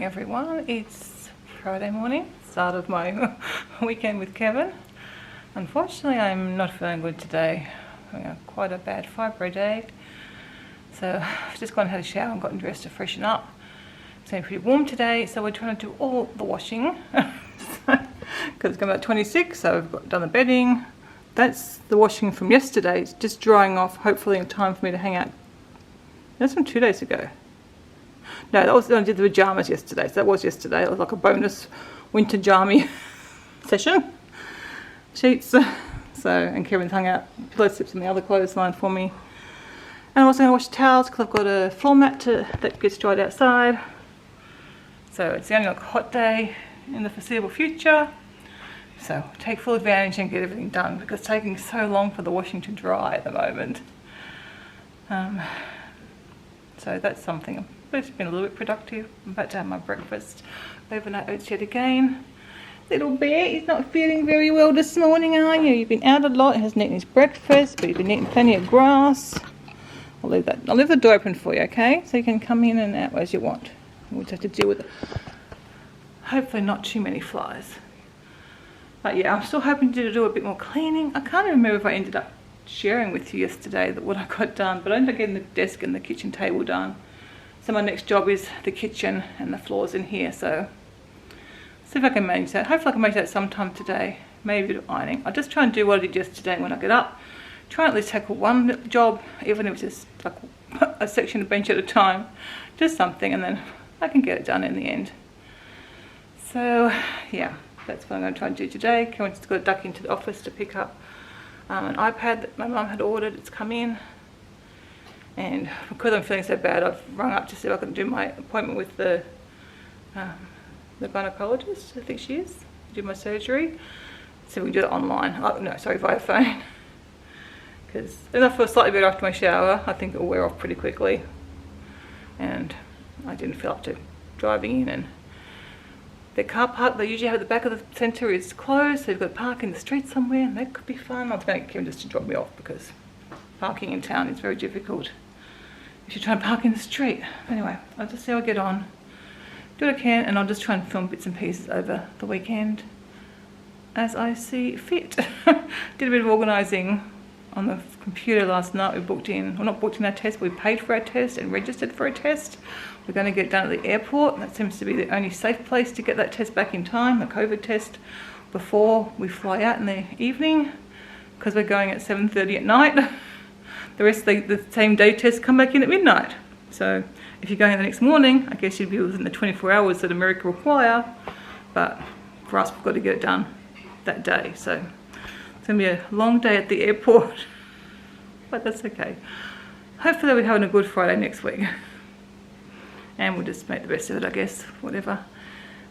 morning everyone. It's Friday morning, start of my weekend with Kevin. Unfortunately I'm not feeling good today. Having quite a bad fibro day. So I've just gone and had a shower and gotten dressed to freshen up. It's been pretty warm today, so we're trying to do all the washing because it's going about 26, so I've done the bedding. That's the washing from yesterday. It's just drying off, hopefully in time for me to hang out. That's from 2 days ago. No, that was, I did the pajamas yesterday, so that was yesterday. It was like a bonus winter jammy session. Sheets. So, and Kevin's hung out pillow slips in the other clothesline for me. And I'm also going to wash the towels because I've got a floor mat that gets dried outside. So it's the only like hot day in the foreseeable future. So take full advantage and get everything done because it's taking so long for the washing to dry at the moment. So that's something. It's been a little bit productive. I'm about to have my breakfast. Overnight oats yet again. Little bear, he's not feeling very well this morning, are you? You've been out a lot, hasn't eaten his breakfast, but you've been eating plenty of grass. I'll leave the door open for you, okay? So you can come in and out as you want. We'll just have to deal with it. Hopefully not too many flies. But yeah, I'm still hoping to do a bit more cleaning. I can't even remember if I ended up sharing with you yesterday that what I got done, but I ended up getting the desk and the kitchen table done. So my next job is the kitchen and the floors in here, so see if I can manage that. Hopefully I can make that sometime today. Maybe a bit of ironing. I'll just try and do what I did yesterday when I get up. Try and at least tackle one job, even if it's just like a section of bench at a time. Just something, and then I can get it done in the end. So yeah, that's what I'm going to try and do today. Kevin's got to duck into the office to pick up an iPad that my mum had ordered. It's come in. And because I'm feeling so bad, I've rung up to see if I can do my appointment with the gynecologist, I think she is, to do my surgery. So we can do it online. Oh, no, sorry, via phone. Because if I feel slightly better after my shower, I think it'll wear off pretty quickly. And I didn't feel up to driving in. And the car park they usually have at the back of the centre is closed, so you've got to park in the street somewhere, and that could be fun. I was going to get Kevin just to drop me off because parking in town is very difficult if you try and park in the street. Anyway, I'll just see how I get on, do what I can, and I'll just try and film bits and pieces over the weekend as I see fit. Did a bit of organising on the computer last night. We booked in, well not booked in our test, but we paid for our test and registered for a test. We're going to get it done at the airport. That seems to be the only safe place to get that test back in time, a COVID test, before we fly out in the evening, because we're going at 7:30 at night. The rest of the same day tests come back in at midnight. So if you're going the next morning, I guess you'd be within the 24 hours that America require. But for us, we've got to get it done that day. So it's going to be a long day at the airport, but that's okay. Hopefully we're having a good Friday next week. And we'll just make the best of it, I guess. Whatever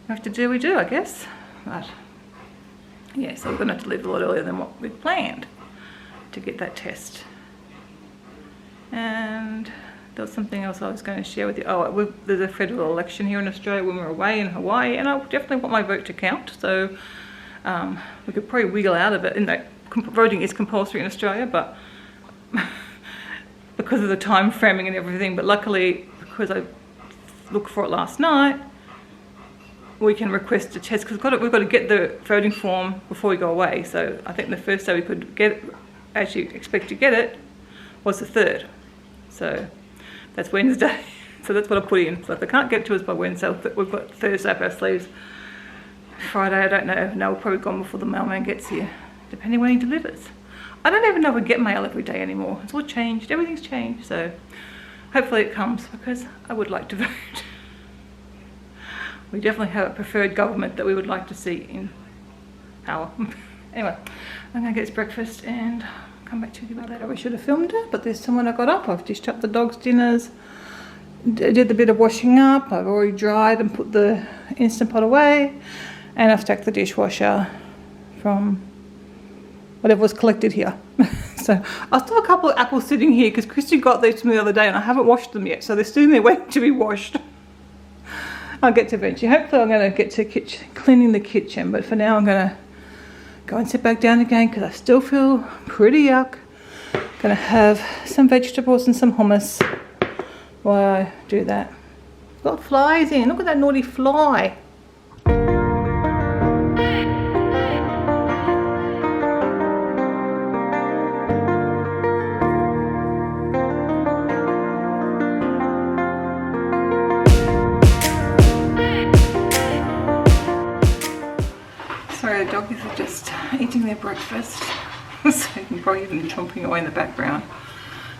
we have to do, we do, I guess. But yeah, so we're going to have to leave a lot earlier than what we'd planned to get that test. And there was something else I was going to share with you. Oh, there's a federal election here in Australia when we're away in Hawaii, and I definitely want my vote to count. So we could probably wiggle out of it. In that voting is compulsory in Australia, but because of the time framing and everything. But luckily, because I looked for it last night, we can request a test because we've got to get the voting form before we go away. So I think the first day we could actually expect to get it was the 3rd. So that's Wednesday. So that's what I put in. So if they can't get to us by Wednesday, we've got Thursday up our sleeves. Friday, I don't know. No, we'll probably gone before the mailman gets here, depending when he delivers. I don't even know if we get mail every day anymore. It's all changed. Everything's changed. So hopefully it comes because I would like to vote. We definitely have a preferred government that we would like to see in power. Anyway, I'm going to get his breakfast and come back to you about later. We should have filmed it, but there's someone I got up. I've dished up the dogs' dinners, did a bit of washing up. I've already dried and put the Instant Pot away, and I've stacked the dishwasher from whatever was collected here. So I still have a couple of apples sitting here because Christy got these to me the other day and I haven't washed them yet, so they're still in there waiting to be washed. I'll get to eventually. Hopefully I'm going to get to cleaning the kitchen, but for now I'm going to go and sit back down again because I still feel pretty yuck. Going to have some vegetables and some hummus while I do that. Got flies in. Look at that naughty fly. Sorry, the doggies are just eating their breakfast. So you can probably even chomping away in the background.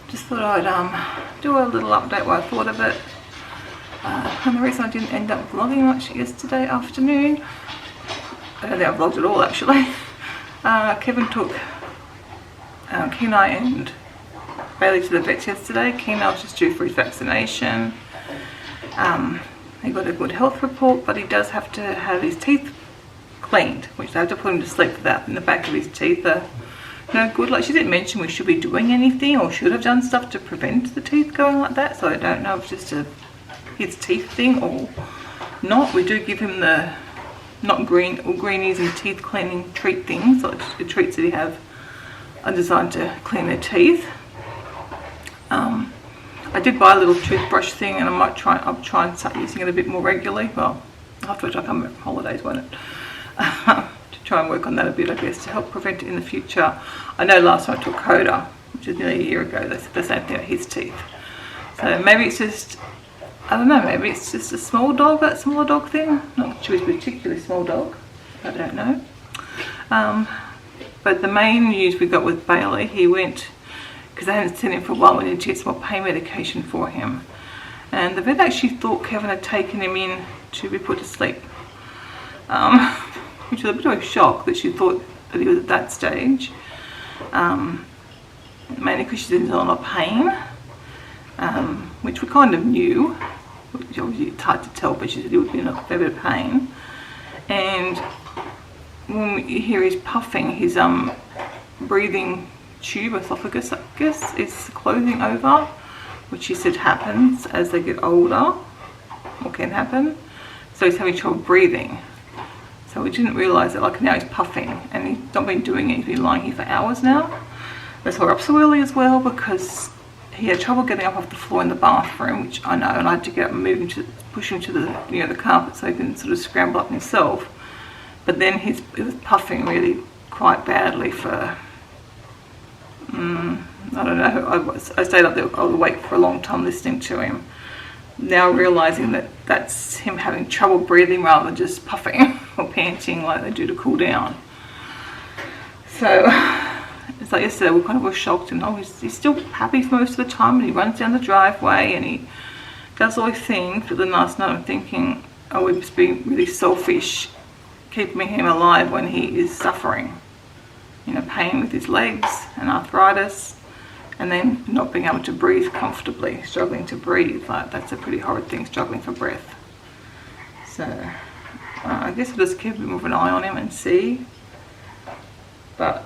Just thought I'd do a little update what I thought of it. And the reason I didn't end up vlogging much yesterday afternoon, I don't think I vlogged at all actually. Kevin took Kenai and Bailey to the vet yesterday. Kenai was just due for his vaccination. He got a good health report, but he does have to have his teeth cleaned, which they have to put him to sleep for that. In the back of his teeth are no good. Like, she didn't mention we should be doing anything or should have done stuff to prevent the teeth going like that, so I don't know if it's just his teeth thing or not. We do give him the not green or greenies and teeth cleaning treat things, like the treats that he have are designed to clean their teeth. I did buy a little toothbrush thing, and I'll try and start using it a bit more regularly. Well, after I come back from holidays, won't it? To try and work on that a bit, I guess, to help prevent it in the future. I know last time I took Coda, which is nearly a year ago, they said the same thing about his teeth. So maybe it's just, I don't know, maybe it's just a small dog, that smaller dog thing. Not sure he's a particularly small dog, I don't know. But the main news we got with Bailey, he went, because I hadn't seen him for a while, we needed to get some more pain medication for him. And the vet actually thought Kevin had taken him in to be put to sleep. Which was a bit of a shock that she thought that he was at that stage. Mainly because she's in a lot of pain, which we kind of knew. Which obviously it's hard to tell, but she said he would be in a fair bit of pain. And when we hear his puffing, his breathing tube, esophagus, I guess, is closing over, which she said happens as they get older, or can happen. So he's having trouble breathing. So we didn't realise that, like, now he's puffing and he's not been doing it. He's been lying here for hours now. That's why we're up so early as well, because he had trouble getting up off the floor in the bathroom, which I know, and I had to get up and move him to push him to the the carpet so he can sort of scramble up himself. But then he was puffing really quite badly for I don't know. I stayed up there. I was awake for a long time listening to him. Now realising that that's him having trouble breathing rather than just puffing or panting like they do to cool down. So it's like yesterday we kind of were shocked, and he's still happy for most of the time, and he runs down the driveway and he does all these things. But then last night I'm thinking, oh, we're just being really selfish keeping him alive when he is suffering, pain with his legs and arthritis, and then not being able to breathe comfortably, struggling to breathe. Like, that's a pretty horrid thing, struggling for breath. So I guess we'll just keep a bit more of an eye on him and see. But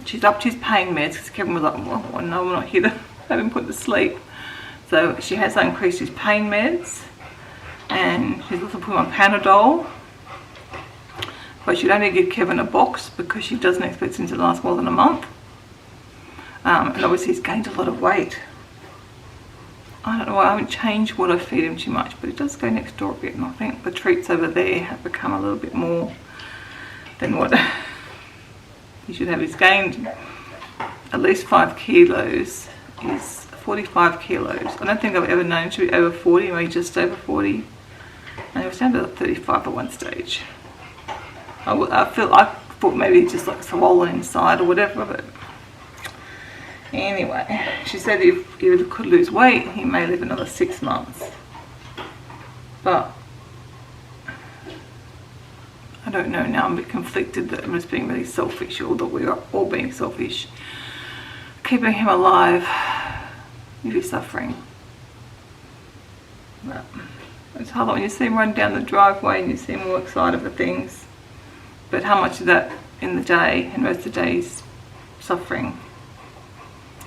she's upped his pain meds because Kevin was like, well, no, we're not here to have him put to sleep. So she has increased his pain meds, and she's also put him on Panadol. But she'd only give Kevin a box because she doesn't expect him to last more than a month. And obviously he's gained a lot of weight. I don't know, I haven't changed what I feed him too much, but it does go next door a bit, and I think the treats over there have become a little bit more than what he should have. He's gained at least 5 kilos. He's 45 kilos. I don't think I've ever known him to be over 40, maybe just over 40. And he was down to 35 at one stage. I thought maybe he's just like swollen inside or whatever, but anyway, she said if he could lose weight, he may live another 6 months. But I don't know now. I'm a bit conflicted that I'm just being really selfish, or that we are all being selfish, keeping him alive if he's suffering. But it's hard when you see him run down the driveway and you see him all excited for things. But how much of that in the day, and most of the days, suffering?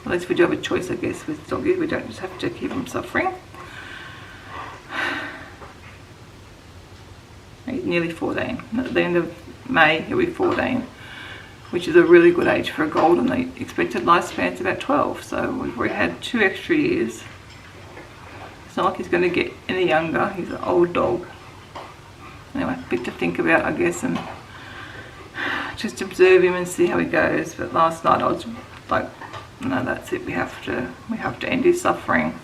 At least we do have a choice, I guess, with doggies. We don't just have to keep them suffering. He's nearly 14. At the end of May, he'll be 14, which is a really good age for a golden. The expected lifespan's about 12, so we've already had 2 extra years. It's not like he's going to get any younger. He's an old dog. Anyway, a bit to think about, I guess, and just observe him and see how he goes. But last night I was like, no, that's it. We have to end his suffering,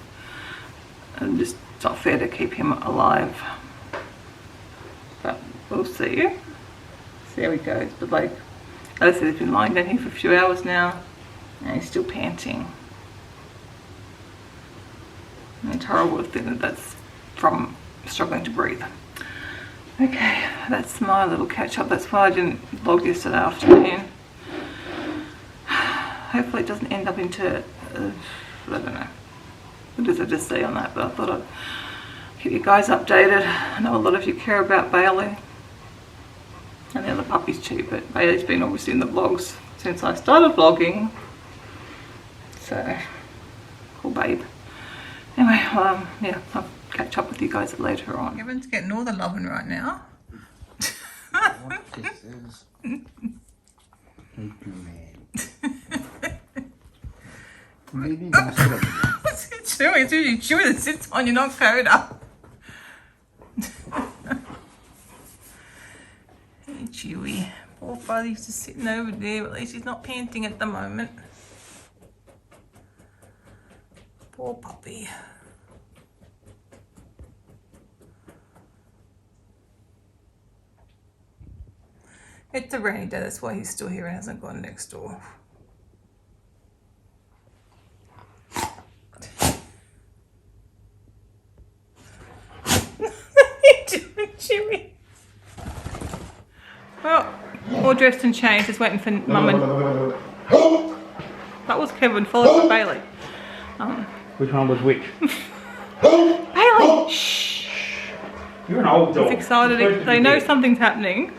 and just it's not fair to keep him alive. But we'll see how he goes. But like I said, he's been lying down here for a few hours now, and he's still panting. And it's horrible to think that that's from struggling to breathe. Okay, that's my little catch up. That's why I didn't vlog yesterday afternoon. Hopefully it doesn't end up into, I don't know, what does it just say on that, but I thought I'd keep you guys updated. I know a lot of you care about Bailey and the other puppies too, but Bailey's been obviously in the vlogs since I started vlogging. So, cool babe. Anyway, yeah, I'll catch up with you guys later on. Kevin's getting all the loving right now. What this is? Really nice little What's he doing? It's usually Chewy that sits on you, not Coda. Hey, Chewy. Poor buddy's just sitting over there, but at least he's not panting at the moment. Poor puppy. It's a rainy day, that's why he's still here and hasn't gone next door. Jimmy. Well, all dressed and changed, just waiting for Mum and... That was Kevin, followed by Bailey. Which one was which? Bailey! Shh! You're an old dog. He's excited. They know something's happening.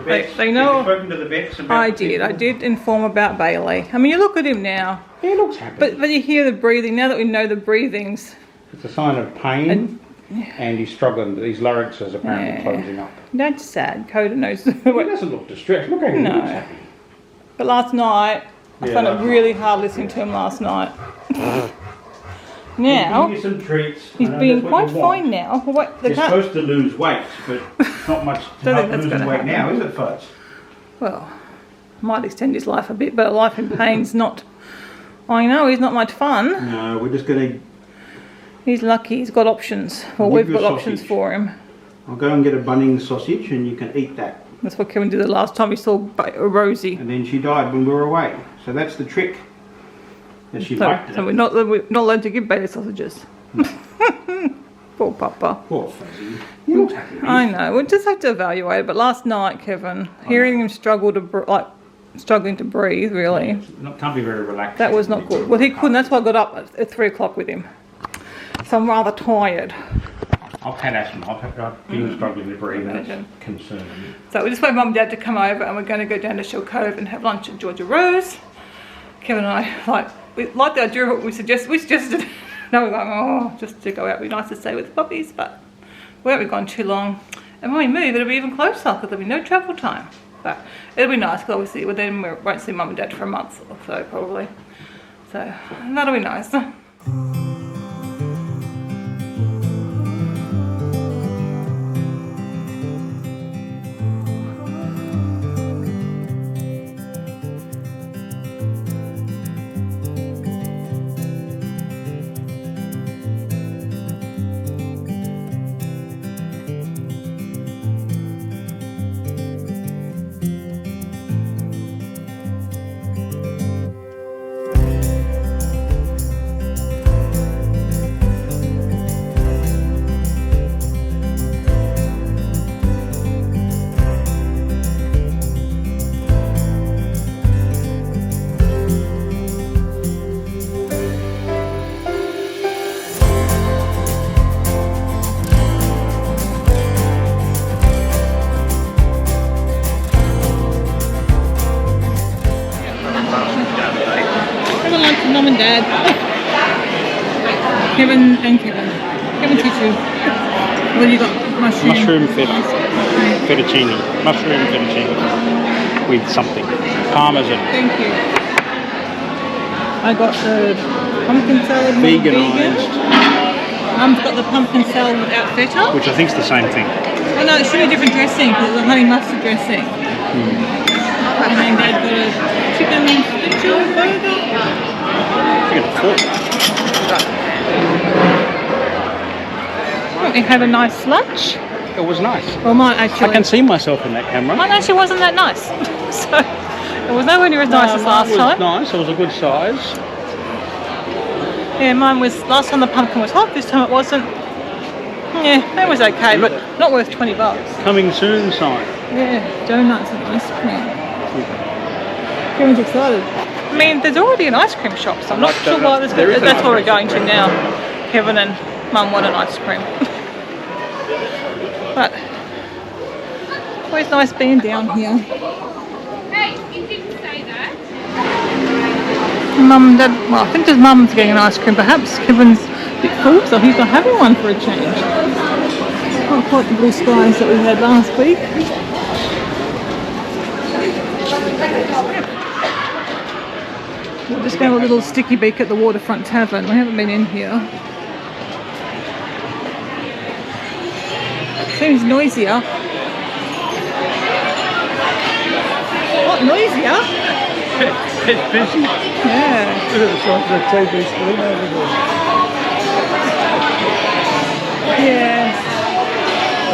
They know. Have you spoken to the vets about I did inform about Bailey. I mean, you look at him now. He looks happy. But you hear the breathing. Now that we know the breathings. It's a sign of pain and he's struggling. His larynx is apparently closing up. That's sad. Coda knows. He doesn't look distressed. Look at him. He looks happy. But last night, I found it really hard listening to him last night. Now, give you some treats. He's being quite fine now. You're supposed to lose weight, but not much to help losing weight now, is it, Fudge? Well, might extend his life a bit, but a life in pain's not... I know, he's not much fun. No, we're just going to... He's lucky, he's got options. Well, we've got options for him. I'll go and get a Bunnings sausage and you can eat that. That's what Kevin did the last time he saw Rosie. And then she died when we were away. So that's the trick. And she liked it. So we're not allowed to give Bailey sausages. Poor Papa. Poor Fuzzy. You look happy. I know, we'll just have to evaluate it. But last night, Kevin, hearing him struggle to struggling to breathe, really. Yeah, can't be very relaxed. That was not good. Well, he couldn't. That's why I got up at 3 o'clock with him. So I'm rather tired. I've had asthma. I've been struggling to breathe and it's concerning. So we just wait for Mum and Dad to come over and we're going to go down to Shell Cove and have lunch at Georgia Rose. Kevin and I like the idea of what we suggested. No, we're going, oh, just to go out. It'd be nice to stay with the puppies, but we won't be gone too long. And when we move, it'll be even closer because there'll be no travel time. But it'll be nice because obviously then we won't see Mum and Dad for a month or so probably. So that'll be nice. Mum and Dad. Kevin and Kevin. Kevin Chichu. What have you got? Mushroom fettuccine. Mushroom fettuccine. With something. Parmesan. Thank you. I got the pumpkin salad. Veganized. Mum's got the pumpkin salad without feta. which I think's the same thing. Oh no, it should be different dressing because it's a honey mustard dressing. And then Dad got a chicken schnitzel burger. You're gonna fall. We had a nice lunch. It was nice. Well, mine actually. I can see myself in that camera. Mine actually wasn't that nice. So it was nowhere near as nice as last time. It was nice. It was a good size. Yeah, mine was, last time the pumpkin was hot, this time it wasn't. Yeah, that was okay, but not worth $20. Coming soon sign. Yeah, donuts and ice cream. Kevin's excited. I mean, there's already an ice cream shop, so I'm not sure why that's what we're going to now. Kevin and Mum want an ice cream. But always nice being down here. Hey, you didn't say that. Mum and Dad, well, I think his Mum's getting an ice cream. Perhaps Kevin's a bit full, so he's not having one for a change. Not quite the blue skies that we had last week. We're just going to a little sticky beak at the Waterfront Tavern. We haven't been in here. Seems noisier. What, noisier? It's busy. Yeah. Look at the size of the TV screen over there. Yes.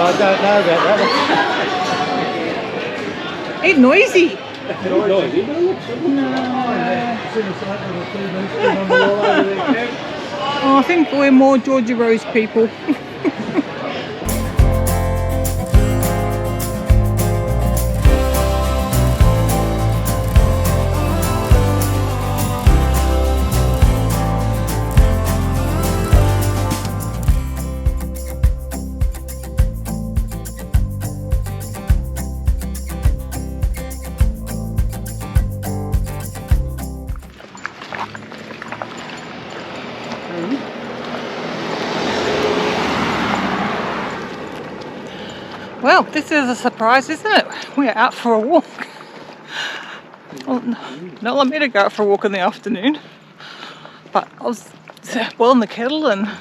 I don't know about that. It's noisy. Noisy, but it looks Oh, I think we're more Georgia Rose people. Well, this is a surprise, isn't it? We're out for a walk. Well, not let me to go out for a walk in the afternoon, but I was boiling the kettle and I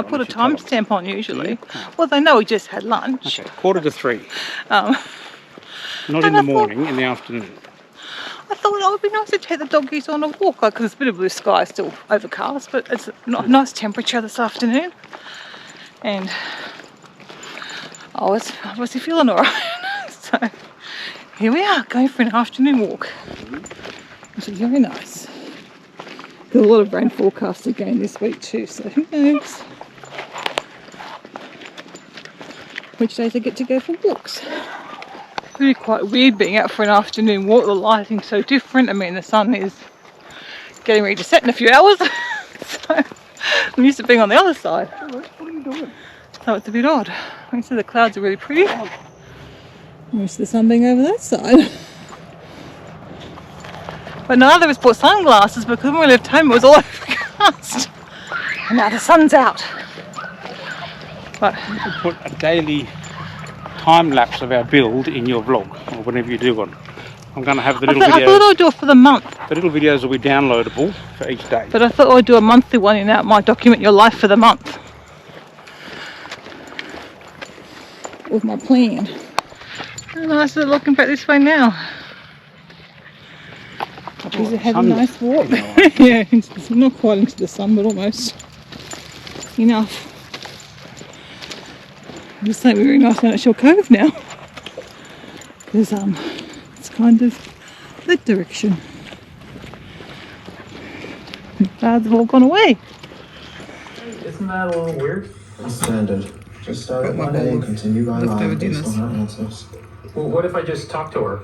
put a timestamp on usually. Well, they know we just had lunch. Okay, 2:45. Not in and the I morning, in the afternoon. I thought it would be nice to take the doggies on a walk, because it's a bit of blue sky, still overcast, but it's a nice temperature this afternoon. And I was obviously feeling alright. So here we are, going for an afternoon walk, which is very nice. There's a lot of rain forecast again this week too, so who knows which days I get to go for walks. It's really quite weird being out for an afternoon walk. The lighting's so different. I mean, the sun is getting ready to set in a few hours. So I'm used to being on the other side. What are you doing? So it's a bit odd. I see the clouds are really pretty. Most of the sun being over that side. But neither of us bought sunglasses because when we left home it was all overcast. And now the sun's out. But You could put a daily time lapse of our build in your vlog, or whenever you do one. I'm going to have the little I thought videos. I'd do it for the month. The little videos will be downloadable for each day. But I thought I'd do a monthly one and that might document your life for the month. With my plan. Oh, nice, we're looking back this way now. Puppies are having a nice walk. Yeah, it's not quite into the sun, but almost enough. I'm just saying we're very nice down at Shore Cove now. Because it's kind of that direction. The clouds have all gone away. Isn't that a little weird? Standard. Just start at my day and continue by line based on her answers. Well, what if I just talk to her?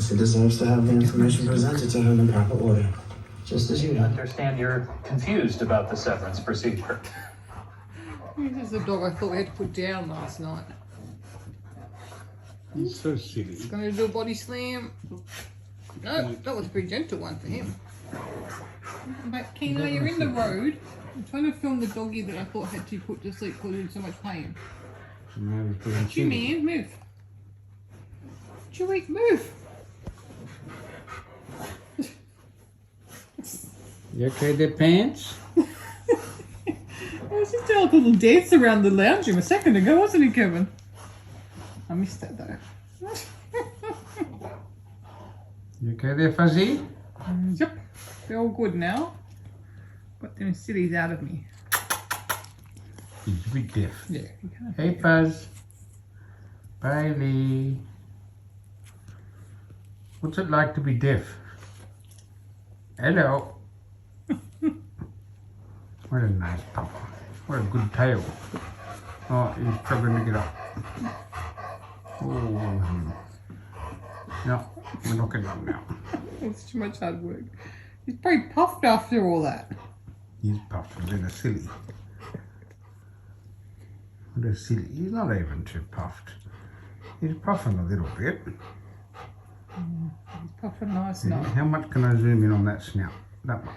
She deserves to have the information presented to her in the proper order. Just as you I do. understand you're confused about the severance procedure. This is the dog I thought we had to put down last night. It's so silly. Going to do a body slam. No, that was a pretty gentle one for him. But Keno, you're in the road. I'm trying to film the doggy that I thought had to put to sleep because he was in so much pain. You man, move. Chewie, move. You okay there, pants? was just doing a little dance around the lounge room a second ago, wasn't he, Kevin? I missed that though. You okay there, Fuzzy? Yep, they're all good now. Got them sillies out of me. He's a bit deaf. Yeah. You can't Hey, Fuzz. Bailey. What's it like to be deaf? Hello. What a nice pup. What a good tail. Oh, he's struggling to get up. Oh, no, we're not getting up now. It's too much hard work. He's pretty puffed after all that. He's puffed a little silly. What a silly. He's not even too puffed. He's puffing a little bit. He's puffing nice See, now. how much can I zoom in on that snout? That much.